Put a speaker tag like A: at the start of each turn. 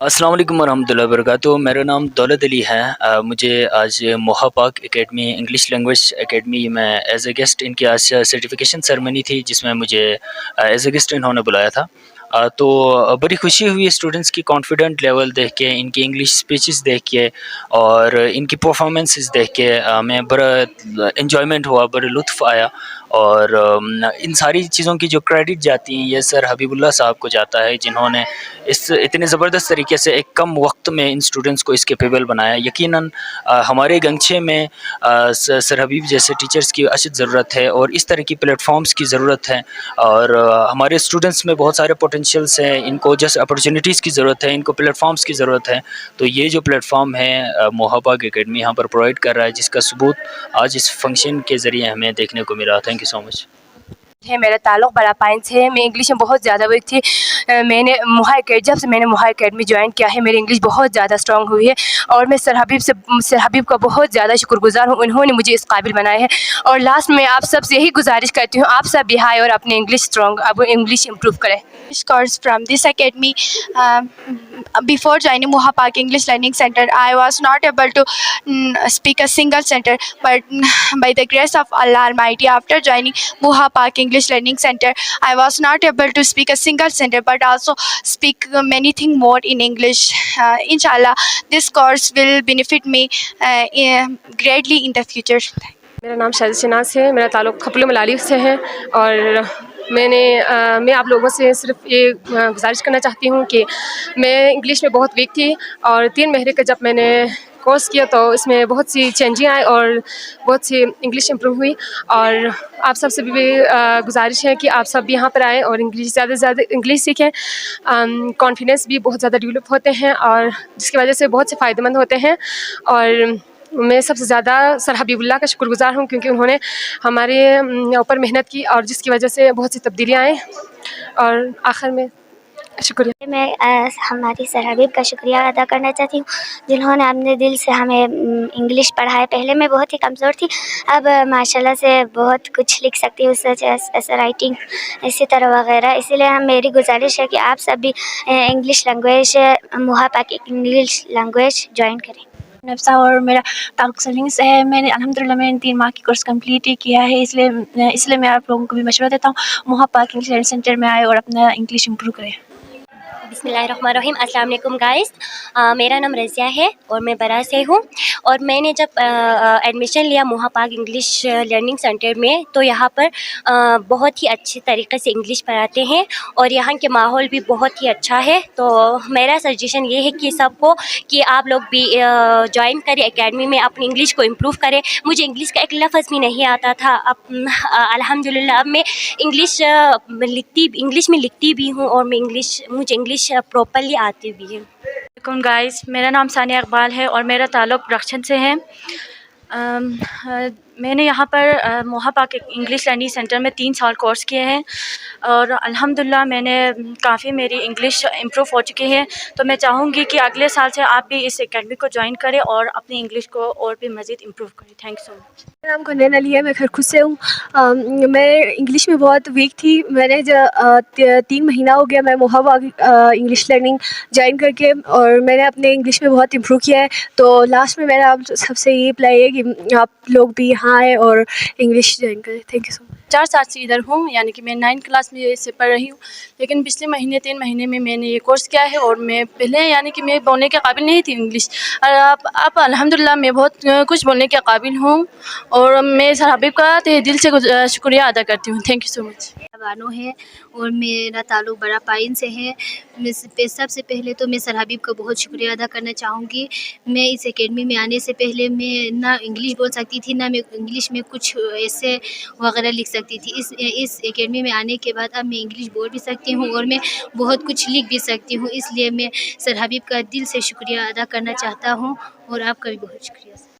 A: السلام علیکم ورحمۃ اللہ وبرکاتہ. میرا نام دولت علی ہے. مجھے آج موہا پاک اکیڈمی انگلش لینگویج اکیڈمی میں ایز اے گیسٹ ان کی آج سرٹیفکیشن سرمنی تھی جس میں مجھے ایز اے گیسٹ انہوں نے بلایا تھا. تو بڑی خوشی ہوئی اسٹوڈنٹس کی کانفیڈنٹ لیول دیکھ کے، ان کی انگلش اسپیچز دیکھ کے اور ان کی پرفارمنسز دیکھ کے میں بڑا انجوائمنٹ ہوا، بڑا لطف آیا. اور ان ساری چیزوں کی جو کریڈٹ جاتی ہیں یہ سر حبیب اللہ صاحب کو جاتا ہے، جنہوں نے اس اتنے زبردست طریقے سے ایک کم وقت میں ان اسٹوڈنٹس کو اس کیپیبل بنایا. یقیناً ہمارے گنگچے میں سر حبیب جیسے ٹیچرز کی اشد ضرورت ہے اور اس طرح کی پلیٹ فارمز کی ضرورت ہے. اور ہمارے اسٹوڈنٹس میں بہت سارے پوٹینشیلس ہیں، ان کو جسٹ اپرچونیٹیز کی ضرورت ہے، ان کو پلیٹ فارمز کی ضرورت ہے. تو یہ جو پلیٹ فارم ہے موہا پاک اکیڈمی یہاں پر پرووائڈ کر رہا ہے، جس کا ثبوت آج اس فنکشن کے ذریعے ہمیں دیکھنے کو ملا. تھینک یو سو مچ.
B: ہے میرا تعلق بڑا پائن سے ہے. میں انگلش میں بہت زیادہ ویک تھی. میں نے جب سے میں نے موہا اکیڈمی جوائن کیا ہے میری انگلش بہت زیادہ اسٹرانگ ہوئی ہے اور میں سر حبیب کا بہت زیادہ شکر گزار ہوں. انہوں نے مجھے اس قابل بنایا ہے. اور لاسٹ میں آپ سب سے یہی گزارش کرتی ہوں، آپ سب بھی آئے اور اپنے انگلش امپروو کریں.
C: Course from this academy. Before joining Moha Park English Learning Center, I was not able to speak a single sentence. But by the grace of Allah Almighty, after joining Moha Park English Learning Center, I was not able to speak a single sentence, but also speak many things more in English. Inshallah, this course will benefit me greatly in the future.
D: میرا نام شاہد شناس ہے. میرا تعلق کھپلو ملالی سے ہے اور میں آپ لوگوں سے صرف یہ گزارش کرنا چاہتی ہوں کہ میں انگلش میں بہت ویک تھی اور 3 مہینے کا جب میں نے کورس کیا تو اس میں بہت سی چینجیں آئے اور بہت سی انگلش امپروو ہوئی. اور آپ سب سے بھی گزارش ہے کہ آپ سب بھی یہاں پر آئیں اور انگلش زیادہ سے زیادہ انگلش سیکھیں. کانفیڈنس بھی بہت زیادہ ڈیولپ ہوتے ہیں اور جس کی وجہ سے بہت سے فائدہ مند ہوتے ہیں. اور میں سب سے زیادہ سر حبیب اللہ کا شکر گزار ہوں کیونکہ انہوں نے ہمارے اوپر محنت کی اور جس کی وجہ سے بہت سی تبدیلیاں آئیں. اور آخر میں شکریہ.
E: میں ہماری سر حبیب کا شکریہ ادا کرنا چاہتی ہوں جنہوں نے اپنے دل سے ہمیں انگلش پڑھایا. پہلے میں بہت ہی کمزور تھی، اب ماشاءاللہ سے بہت کچھ لکھ سکتی ہوں، سچ ایسے رائٹنگ اسی طرح وغیرہ. اسی لیے میری گزارش ہے کہ آپ سب بھی انگلش لینگویج موہا پاک انگلش لینگویج جوائن کریں.
F: نفسہ اور میرا تعلق سلنگ سے ہے. میں نے الحمدللہ میں نے 3 ماہ کی کورس کمپلیٹ ہی کیا ہے. اس لیے میں آپ لوگوں کو بھی مشورہ دیتا ہوں موہا پاک انگلش لرننگ سینٹر میں آئے اور اپنا انگلش امپروو کریں.
G: بسم اللہ الرحمن الرحیم. السلام علیکم گائز. میرا نام رضیہ ہے اور میں برا سے ہوں. اور میں نے جب ایڈمیشن لیا موہا پاک انگلش لرننگ سینٹر میں تو یہاں پر بہت ہی اچھے طریقے سے انگلش پڑھاتے ہیں اور یہاں کے ماحول بھی بہت ہی اچھا ہے. تو میرا سجیشن یہ ہے کہ سب کو کہ آپ لوگ بھی جوائن کریں اکیڈمی میں، اپنی انگلش کو امپروو کریں. مجھے انگلش کا ایک لفظ بھی نہیں آتا تھا. اب الحمدللہ اب میں انگلش میں لکھتی بھی ہوں اور مجھے انگلش پراپرلی آتی بھی ہے.
H: وعلیکم گائز. میرا نام ثانیہ اقبال ہے اور میرا تعلق رخشن سے ہے. میں نے یہاں پر موہا پاک انگلش لرننگ سینٹر میں 3 سال کورس کیے ہیں اور الحمدللہ میں نے کافی میری انگلش امپروو ہو چکی ہے. تو میں چاہوں گی کہ اگلے سال سے آپ بھی اس اکیڈمی کو جوائن کریں اور اپنی انگلش کو اور بھی مزید امپروو کریں. تھینک یو سو مچ.
I: میرا نام کنین علی ہے. میں خرخود سے ہوں. میں انگلش میں بہت ویک تھی. میں نے 3 مہینہ ہو گیا میں موہا پاک انگلش لرننگ جوائن کر کے اور میں نے اپنے انگلش میں بہت امپروو کیا ہے. تو لاسٹ میں میرا آپ سب سے یہ اپلائی ہے کہ آپ لوگ بھی یہاں آئیں اور انگلش جوائن کریں. تھینک یو سو مچ.
H: 4 سال سے ادھر ہوں، یعنی کہ میں 9 کلاس میں سے پڑھ رہی ہوں. لیکن پچھلے مہینے 3 مہینے میں نے یہ کورس کیا ہے اور میں پہلے یعنی کہ میں بولنے کے قابل نہیں تھی انگلش، اور اب الحمدللہ میں بہت کچھ بولنے کے قابل ہوں اور میں سر حبیب کا تہ دل سے شکریہ ادا کرتی ہوں. تھینک یو سو مچ.
J: بانو ہے اور میرا تعلق بڑا پائن سے ہے. سب سے پہلے تو میں سر حبیب کا بہت شکریہ ادا کرنا چاہوں گی. میں اس اکیڈمی میں آنے سے پہلے میں نہ انگلش بول سکتی تھی، نہ میں انگلش میں کچھ ایسے وغیرہ لکھ سکتی تھی. اس اکیڈمی میں آنے کے بعد اب میں انگلش بول بھی سکتی ہوں اور میں بہت کچھ لکھ بھی سکتی ہوں. اس لیے میں سر حبیب کا دل سے شکریہ ادا کرنا چاہتا ہوں اور آپ کا بھی بہت شکریہ.